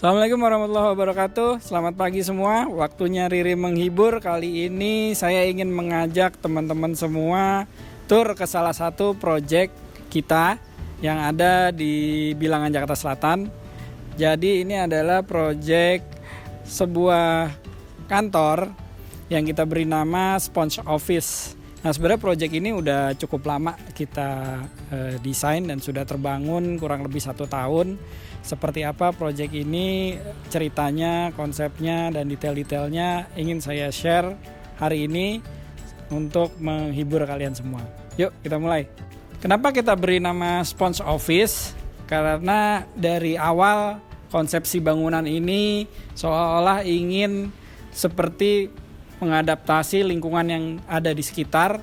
Assalamualaikum warahmatullahi wabarakatuh. Selamat pagi semua. Waktunya Riri menghibur. Kali ini saya ingin mengajak teman-teman semua tur ke salah satu proyek kita yang ada di Bilangan, Jakarta Selatan. Jadi ini adalah proyek sebuah kantor yang kita beri nama Sponge Office. Nah, sebenarnya proyek ini udah cukup lama kita desain dan sudah terbangun kurang lebih 1 tahun. Seperti apa proyek ini, ceritanya, konsepnya, dan detail-detailnya ingin saya share hari ini untuk menghibur kalian semua. Yuk kita mulai. Kenapa kita beri nama Sponge Office? Karena dari awal konsepsi bangunan ini seolah-olah ingin seperti mengadaptasi lingkungan yang ada di sekitar.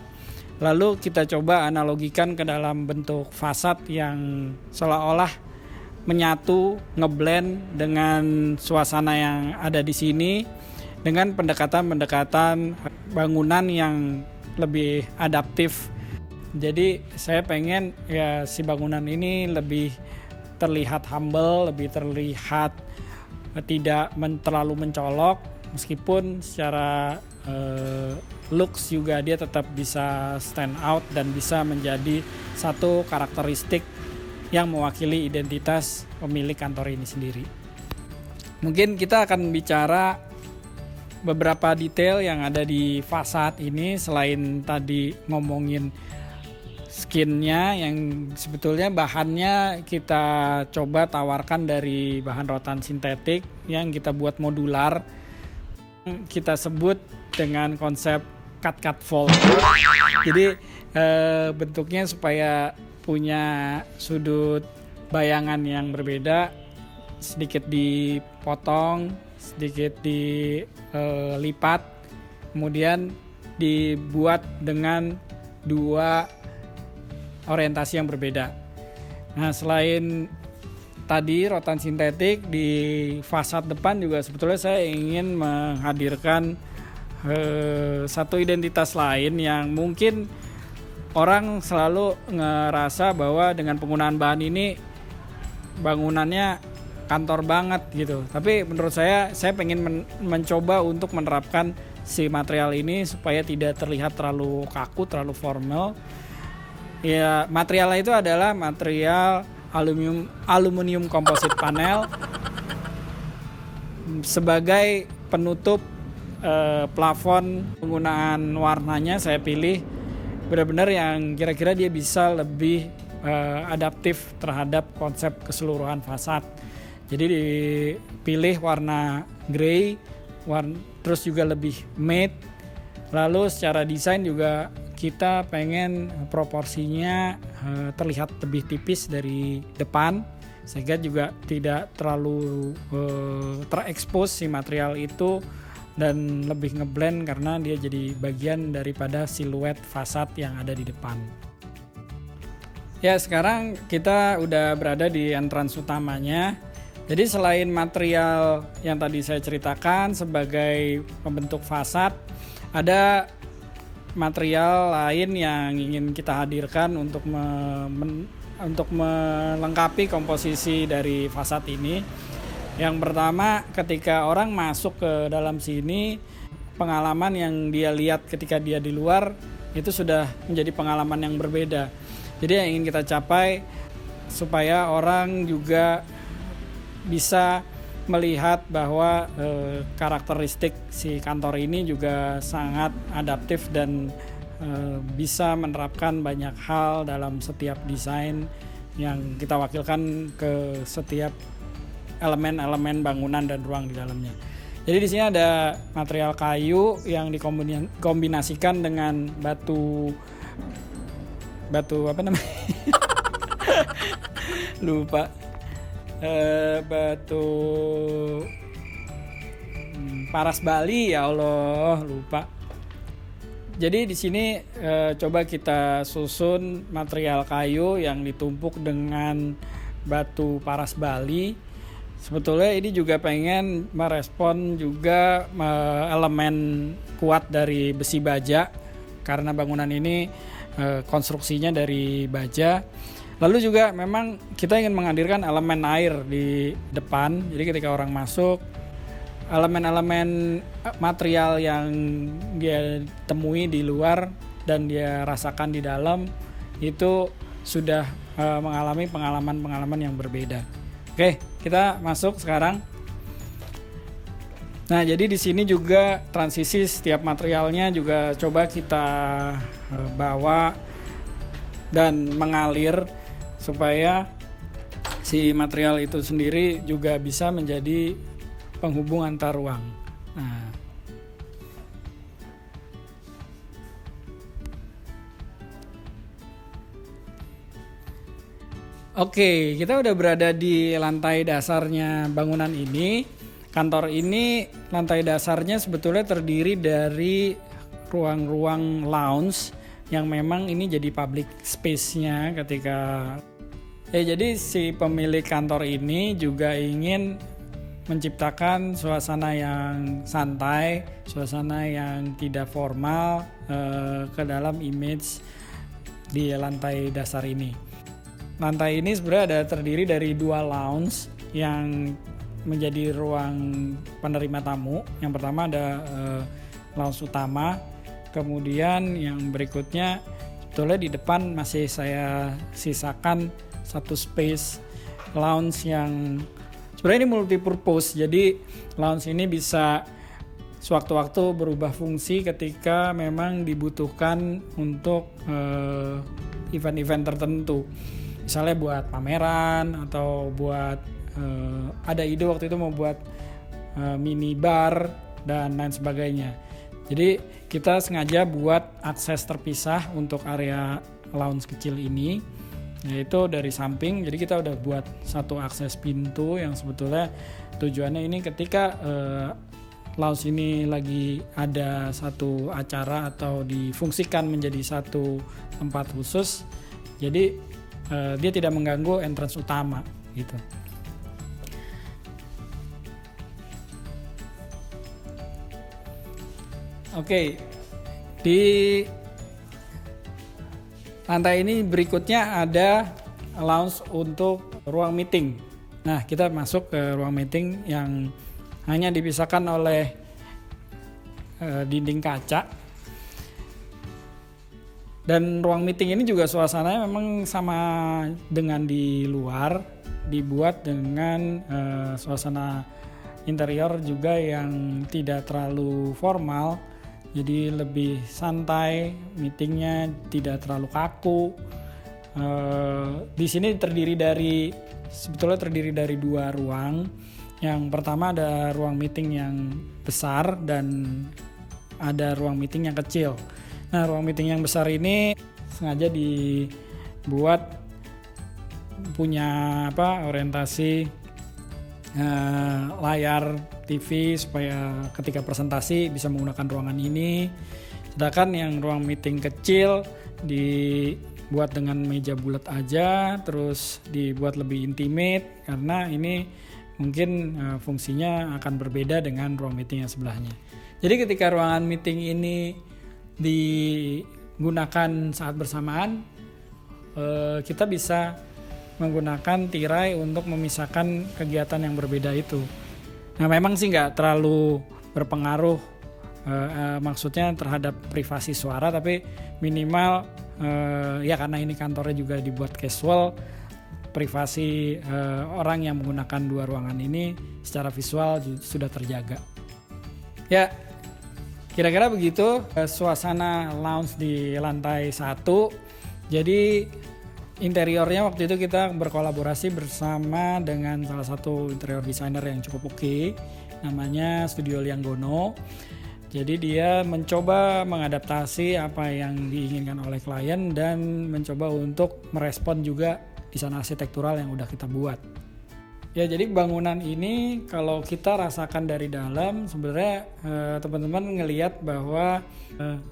Lalu kita coba analogikan ke dalam bentuk fasad yang seolah-olah menyatu, ngeblend dengan suasana yang ada di sini dengan pendekatan-pendekatan bangunan yang lebih adaptif. Jadi saya pengen ya si bangunan ini lebih terlihat humble, lebih terlihat tidak terlalu mencolok, meskipun secara looks juga dia tetap bisa stand out dan bisa menjadi satu karakteristik yang mewakili identitas pemilik kantor ini sendiri. Mungkin kita akan bicara beberapa detail yang ada di fasad ini selain tadi ngomongin skinnya yang sebetulnya bahannya kita coba tawarkan dari bahan rotan sintetik yang kita buat modular. Kita sebut dengan konsep cut fold. Jadi bentuknya supaya punya sudut bayangan yang berbeda, sedikit dipotong, sedikit dilipat, kemudian dibuat dengan 2 orientasi yang berbeda. Nah, selain tadi rotan sintetik, di fasad depan juga sebetulnya saya ingin menghadirkan satu identitas lain yang mungkin orang selalu ngerasa bahwa dengan penggunaan bahan ini bangunannya kantor banget gitu. Tapi menurut saya pengen mencoba untuk menerapkan si material ini supaya tidak terlihat terlalu kaku, terlalu formal. Ya, materialnya itu adalah material aluminium composite panel sebagai penutup plafon. Penggunaan warnanya saya pilih benar-benar yang kira-kira dia bisa lebih adaptif terhadap konsep keseluruhan fasad. Jadi dipilih warna grey, terus juga lebih matte. Lalu secara desain juga kita pengen proporsinya terlihat lebih tipis dari depan, sehingga juga tidak terlalu terekspos si material itu dan lebih ngeblend karena dia jadi bagian daripada siluet fasad yang ada di depan. Ya, sekarang kita udah berada di entrance utamanya. Jadi selain material yang tadi saya ceritakan sebagai pembentuk fasad, ada material lain yang ingin kita hadirkan untuk melengkapi komposisi dari fasad ini. Yang pertama, ketika orang masuk ke dalam sini, pengalaman yang dia lihat ketika dia di luar itu sudah menjadi pengalaman yang berbeda. Jadi yang ingin kita capai supaya orang juga bisa melihat bahwa karakteristik si kantor ini juga sangat adaptif dan bisa menerapkan banyak hal dalam setiap desain yang kita wakilkan ke setiap elemen-elemen bangunan dan ruang di dalamnya. Jadi di sini ada material kayu yang dikombinasikan dengan batu apa namanya? Lupa. Batu paras Bali, ya Allah, lupa. Jadi di sini coba kita susun material kayu yang ditumpuk dengan batu paras Bali. Sebetulnya ini juga pengen merespon juga elemen kuat dari besi baja karena bangunan ini konstruksinya dari baja. Lalu juga memang kita ingin menghadirkan elemen air di depan. Jadi ketika orang masuk, elemen-elemen material yang dia temui di luar dan dia rasakan di dalam itu sudah mengalami pengalaman-pengalaman yang berbeda. Oke, kita masuk sekarang. Nah, jadi di sini juga transisi setiap materialnya juga coba kita bawa dan mengalir supaya si material itu sendiri juga bisa menjadi penghubung antar ruang. Nah, oke, kita udah berada di lantai dasarnya bangunan ini. Kantor ini lantai dasarnya sebetulnya terdiri dari ruang-ruang lounge yang memang ini jadi public space-nya ketika jadi si pemilik kantor ini juga ingin menciptakan suasana yang santai, suasana yang tidak formal ke dalam image di lantai dasar ini. Lantai ini sebenarnya ada terdiri dari 2 lounge yang menjadi ruang penerima tamu. Yang pertama ada lounge utama, kemudian yang berikutnya sebetulnya di depan masih saya sisakan satu space lounge yang sebenarnya ini multi purpose. Jadi lounge ini bisa sewaktu-waktu berubah fungsi ketika memang dibutuhkan untuk event-event tertentu. Misalnya buat pameran atau buat ada ide waktu itu mau buat mini bar dan lain sebagainya. Jadi kita sengaja buat akses terpisah untuk area lounge kecil ini, yaitu dari samping. Jadi kita udah buat satu akses pintu yang sebetulnya tujuannya ini ketika lounge ini lagi ada satu acara atau difungsikan menjadi satu tempat khusus, jadi dia tidak mengganggu entrance utama gitu. Oke, di lantai ini berikutnya ada lounge untuk ruang meeting. Nah, kita masuk ke ruang meeting yang hanya dipisahkan oleh dinding kaca. Dan ruang meeting ini juga suasananya memang sama dengan di luar, dibuat dengan suasana interior juga yang tidak terlalu formal. Jadi lebih santai, meetingnya tidak terlalu kaku. Di sini sebetulnya terdiri dari 2 ruang. Yang pertama ada ruang meeting yang besar dan ada ruang meeting yang kecil. Nah, ruang meeting yang besar ini sengaja dibuat punya orientasi layar TV supaya ketika presentasi bisa menggunakan ruangan ini. Sedangkan yang ruang meeting kecil dibuat dengan meja bulat aja, terus dibuat lebih intimate karena ini mungkin fungsinya akan berbeda dengan ruang meeting yang sebelahnya. Jadi ketika ruangan meeting ini digunakan saat bersamaan, kita bisa menggunakan tirai untuk memisahkan kegiatan yang berbeda itu. Nah, memang sih nggak terlalu berpengaruh maksudnya terhadap privasi suara, tapi minimal ya karena ini kantornya juga dibuat casual, privasi orang yang menggunakan 2 ruangan ini secara visual sudah terjaga. Ya, kira-kira begitu suasana lounge di lantai 1. Jadi interiornya waktu itu kita berkolaborasi bersama dengan salah satu interior designer yang cukup oke, namanya Studio Lianggono. Jadi dia mencoba mengadaptasi apa yang diinginkan oleh klien dan mencoba untuk merespon juga desain arsitektural yang udah kita buat. Ya, jadi bangunan ini kalau kita rasakan dari dalam sebenarnya teman-teman ngelihat bahwa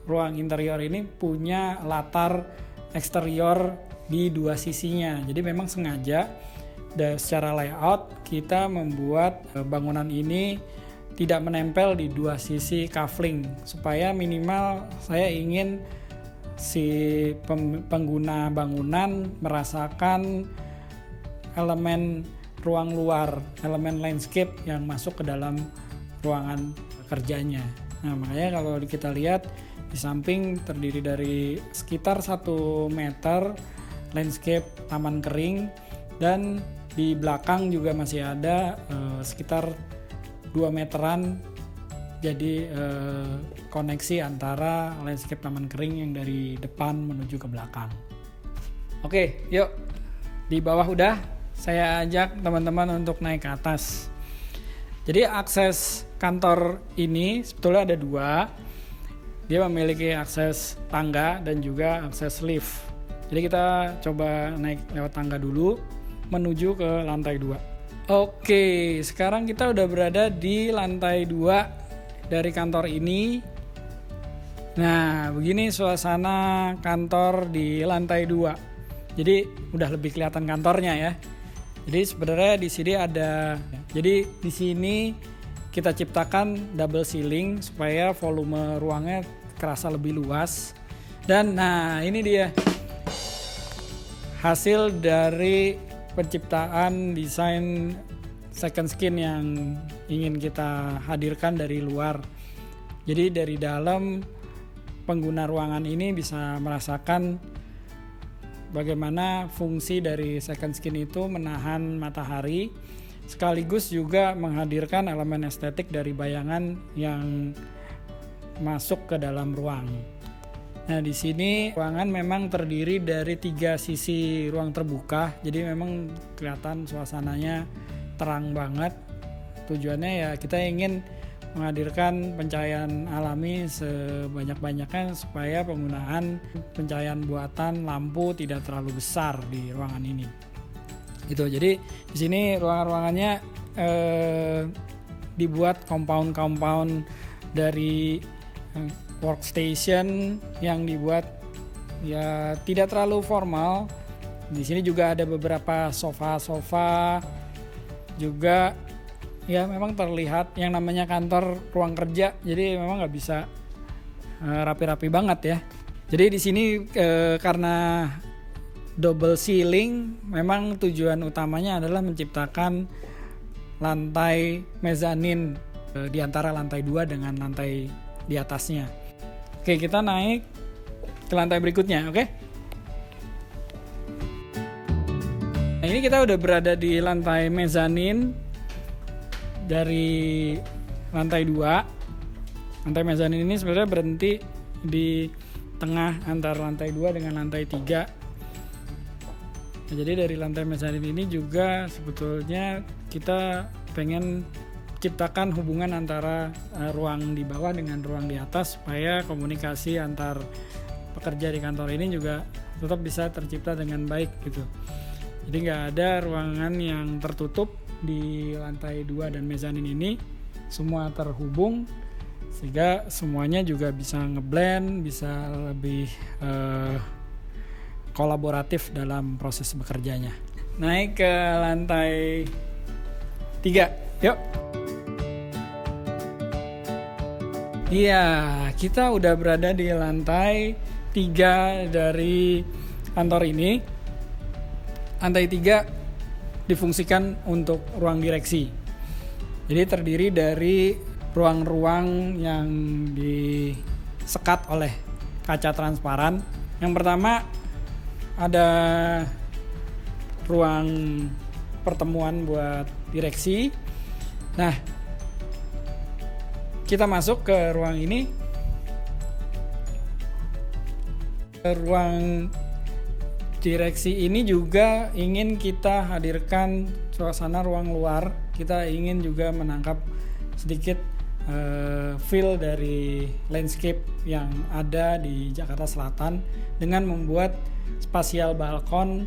ruang interior ini punya latar eksterior di 2 sisinya. Jadi memang sengaja secara layout kita membuat bangunan ini tidak menempel di 2 sisi kafling supaya minimal saya ingin si pengguna bangunan merasakan elemen ruang luar, elemen landscape yang masuk ke dalam ruangan kerjanya. Nah, makanya kalau kita lihat di samping terdiri dari sekitar 1 meter landscape taman kering, dan di belakang juga masih ada sekitar 2 meteran, jadi koneksi antara landscape taman kering yang dari depan menuju ke belakang. Oke, yuk, di bawah udah, saya ajak teman-teman untuk naik ke atas. Jadi akses kantor ini sebetulnya ada 2. Dia memiliki akses tangga dan juga akses lift. Jadi kita coba naik lewat tangga dulu menuju ke lantai 2. Oke, sekarang kita udah berada di lantai 2 dari kantor ini. Nah, begini suasana kantor di lantai 2. Jadi udah lebih kelihatan kantornya ya. Jadi sebenarnya di sini di sini kita ciptakan double ceiling supaya volume ruangnya kerasa lebih luas. Dan nah, ini dia hasil dari penciptaan desain second skin yang ingin kita hadirkan dari luar. Jadi dari dalam, pengguna ruangan ini bisa merasakan bagaimana fungsi dari second skin itu menahan matahari, sekaligus juga menghadirkan elemen estetik dari bayangan yang masuk ke dalam ruang. Nah, di sini ruangan memang terdiri dari 3 sisi ruang terbuka, jadi memang kelihatan suasananya terang banget. Tujuannya ya kita ingin menghadirkan pencahayaan alami sebanyak-banyaknya supaya penggunaan pencahayaan buatan lampu tidak terlalu besar di ruangan ini. Gitu. Jadi di sini ruangan-ruangannya dibuat compound dari workstation yang dibuat ya tidak terlalu formal. Di sini juga ada beberapa sofa juga, ya memang terlihat yang namanya kantor ruang kerja. Jadi memang nggak bisa rapi-rapi banget ya. Jadi di sini karena double ceiling, memang tujuan utamanya adalah menciptakan lantai mezanin di antara lantai 2 dengan lantai di atasnya. Oke, kita naik ke lantai berikutnya, oke? Nah, ini kita udah berada di lantai mezanin dari lantai 2. Lantai mezanin ini sebenarnya berhenti di tengah antara lantai 2 dengan lantai 3. Nah, jadi dari lantai mezanin ini juga sebetulnya kita pengen ciptakan hubungan antara ruang di bawah dengan ruang di atas supaya komunikasi antar pekerja di kantor ini juga tetap bisa tercipta dengan baik gitu. Jadi nggak ada ruangan yang tertutup di lantai 2 dan mezanin ini, semua terhubung sehingga semuanya juga bisa ngeblend, bisa lebih kolaboratif dalam proses bekerjanya. Naik ke lantai 3, yuk. Iya, kita udah berada di lantai 3 dari kantor ini. Lantai 3 difungsikan untuk ruang direksi. Jadi terdiri dari ruang-ruang yang disekat oleh kaca transparan. Yang pertama ada ruang pertemuan buat direksi. Nah, kita masuk ke ruang ini. Ruang direksi ini juga ingin kita hadirkan suasana ruang luar. Kita ingin juga menangkap sedikit feel dari landscape yang ada di Jakarta Selatan dengan membuat spasial balkon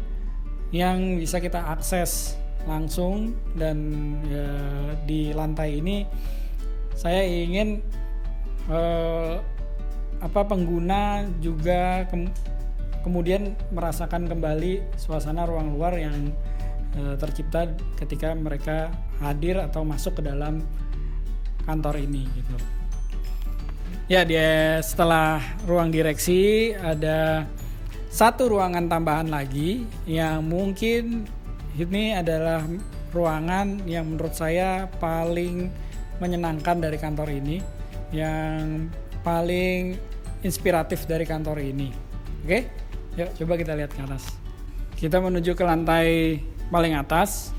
yang bisa kita akses langsung. Dan di lantai ini saya ingin pengguna juga kemudian merasakan kembali suasana ruang luar yang tercipta ketika mereka hadir atau masuk ke dalam kantor ini gitu. Ya, dia setelah ruang direksi ada satu ruangan tambahan lagi yang mungkin ini adalah ruangan yang menurut saya paling menyenangkan dari kantor ini, yang paling inspiratif dari kantor ini. Oke, yuk coba kita lihat ke atas. Kita menuju ke lantai paling atas.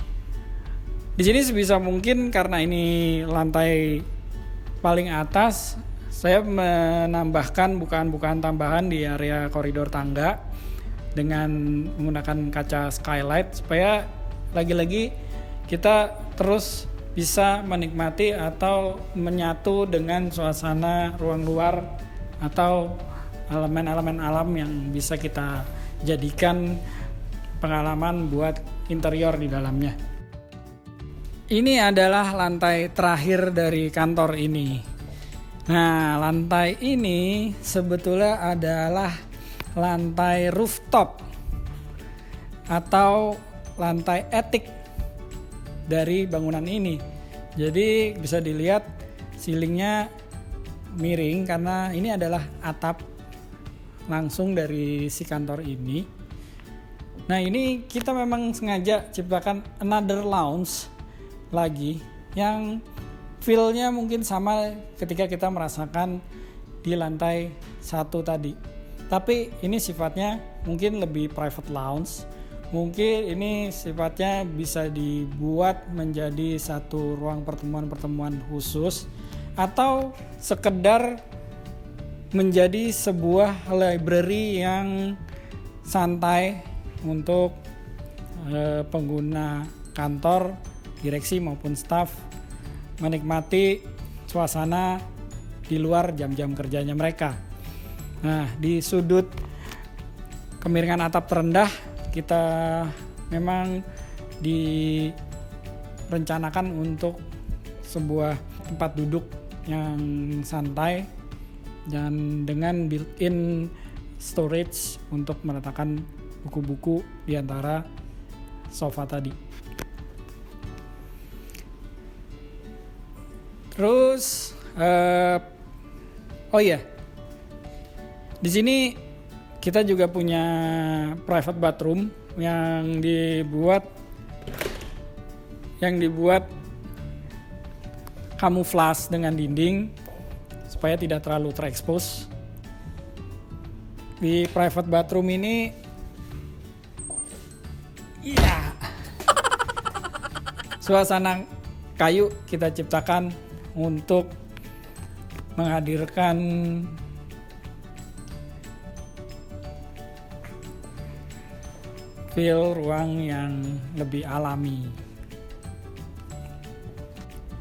Di sini sebisa mungkin karena ini lantai paling atas, saya menambahkan bukaan-bukaan tambahan di area koridor tangga dengan menggunakan kaca skylight supaya lagi-lagi kita terus bisa menikmati atau menyatu dengan suasana ruang luar atau elemen-elemen alam yang bisa kita jadikan pengalaman buat interior di dalamnya. Ini adalah lantai terakhir dari kantor ini. Nah, lantai ini sebetulnya adalah lantai rooftop atau lantai etik dari bangunan ini. Jadi bisa dilihat ceilingnya miring karena ini adalah atap langsung dari si kantor ini. Nah, ini kita memang sengaja ciptakan another lounge lagi yang feel-nya mungkin sama ketika kita merasakan di lantai 1 tadi. Tapi ini sifatnya mungkin lebih private lounge. Mungkin ini sifatnya bisa dibuat menjadi satu ruang pertemuan-pertemuan khusus atau sekedar menjadi sebuah library yang santai untuk pengguna kantor, direksi maupun staff menikmati suasana di luar jam-jam kerjanya mereka. Nah, di sudut kemiringan atap terendah kita memang direncanakan untuk sebuah tempat duduk yang santai dan dengan built-in storage untuk meletakkan buku-buku di antara sofa tadi. Terus, di sini kita juga punya private bathroom yang dibuat kamuflas dengan dinding supaya tidak terlalu terekspos. Di private bathroom ini, suasana kayu kita ciptakan untuk menghadirkan feel ruang yang lebih alami.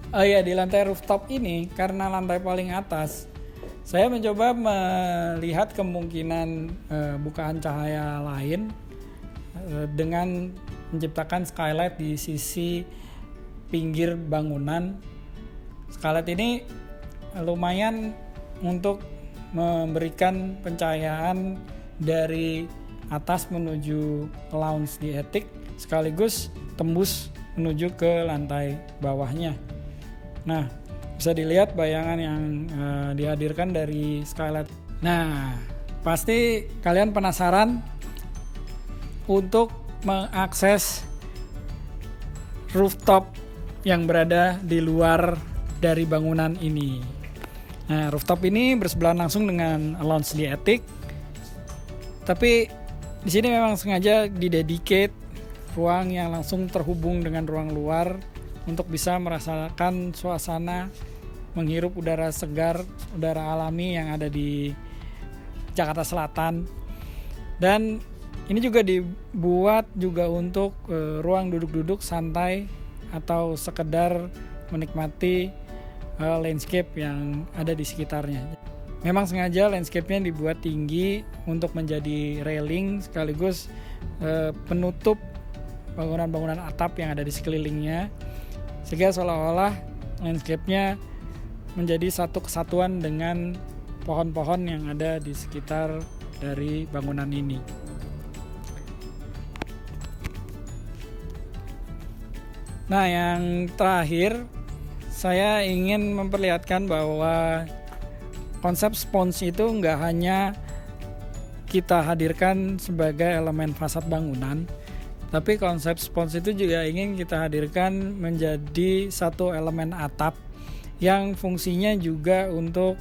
Di lantai rooftop ini karena lantai paling atas, saya mencoba melihat kemungkinan bukaan cahaya lain dengan menciptakan skylight di sisi pinggir bangunan. Skylight ini lumayan untuk memberikan pencahayaan dari atas menuju lounge di etik sekaligus tembus menuju ke lantai bawahnya. Nah, bisa dilihat bayangan yang dihadirkan dari skylight. Nah, pasti kalian penasaran untuk mengakses rooftop yang berada di luar dari bangunan ini. Nah, rooftop ini bersebelahan langsung dengan lounge di etik. Tapi di sini memang sengaja didedicate ruang yang langsung terhubung dengan ruang luar untuk bisa merasakan suasana menghirup udara segar, udara alami yang ada di Jakarta Selatan. Dan ini juga dibuat juga untuk ruang duduk-duduk santai atau sekedar menikmati landscape yang ada di sekitarnya. Memang sengaja landscape-nya dibuat tinggi untuk menjadi railing sekaligus penutup bangunan-bangunan atap yang ada di sekelilingnya, sehingga seolah-olah landscape-nya menjadi satu kesatuan dengan pohon-pohon yang ada di sekitar dari bangunan ini. Nah, yang terakhir saya ingin memperlihatkan bahwa konsep spons itu nggak hanya kita hadirkan sebagai elemen fasad bangunan, tapi konsep spons itu juga ingin kita hadirkan menjadi satu elemen atap yang fungsinya juga untuk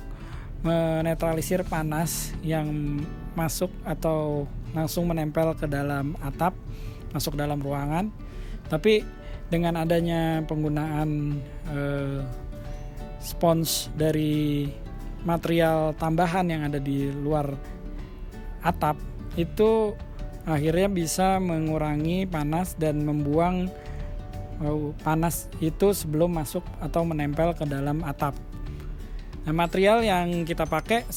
menetralisir panas yang masuk atau langsung menempel ke dalam atap, masuk dalam ruangan. Tapi dengan adanya penggunaan spons dari material tambahan yang ada di luar atap, itu akhirnya bisa mengurangi panas dan membuang panas itu sebelum masuk atau menempel ke dalam atap. Nah, material yang kita pakai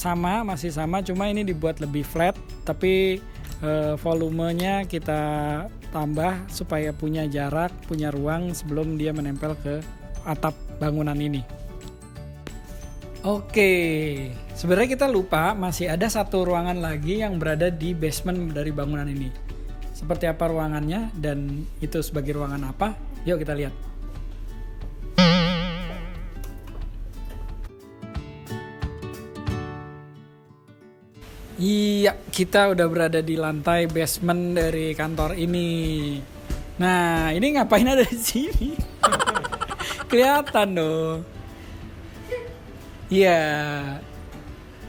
masih sama, cuma ini dibuat lebih flat, tapi volumenya kita tambah supaya punya jarak, punya ruang sebelum dia menempel ke atap bangunan ini. Oke, sebenarnya kita lupa masih ada satu ruangan lagi yang berada di basement dari bangunan ini. Seperti apa ruangannya dan itu sebagai ruangan apa? Yuk kita lihat. Iya, kita udah berada di lantai basement dari kantor ini. Nah, ini ngapain ada di sini? Kelihatan dong. Iya.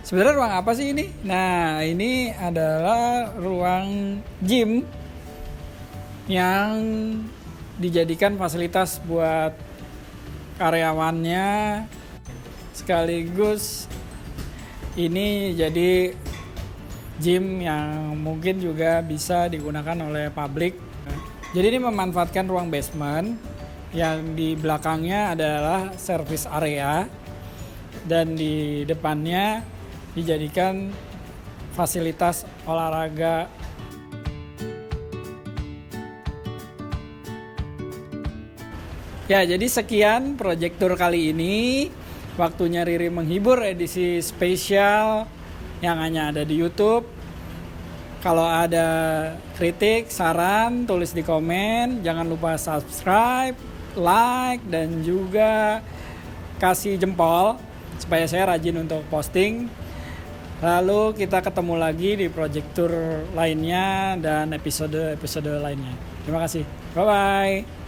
Sebenarnya ruang apa sih ini? Nah, ini adalah ruang gym yang dijadikan fasilitas buat karyawannya, sekaligus ini jadi gym yang mungkin juga bisa digunakan oleh publik. Jadi ini memanfaatkan ruang basement yang di belakangnya adalah service area dan di depannya dijadikan fasilitas olahraga. Ya, jadi sekian project tour kali ini. Waktunya Riri menghibur edisi spesial yang hanya ada di YouTube. Kalau ada kritik, saran, tulis di komen. Jangan lupa subscribe, like, dan juga kasih jempol supaya saya rajin untuk posting. Lalu kita ketemu lagi di project tour lainnya dan episode lainnya. Terima kasih. Bye-bye.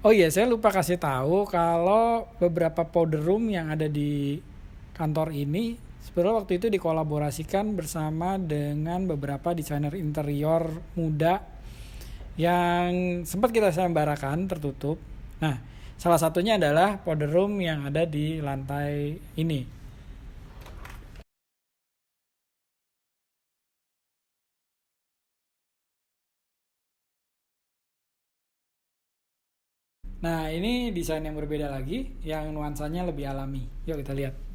Oh iya, saya lupa kasih tahu kalau beberapa powder room yang ada di kantor ini sebenarnya waktu itu dikolaborasikan bersama dengan beberapa desainer interior muda yang sempat kita sayembarakan tertutup. Nah, salah satunya adalah powder room yang ada di lantai ini. Nah, ini desain yang berbeda lagi, yang nuansanya lebih alami. Yuk kita lihat.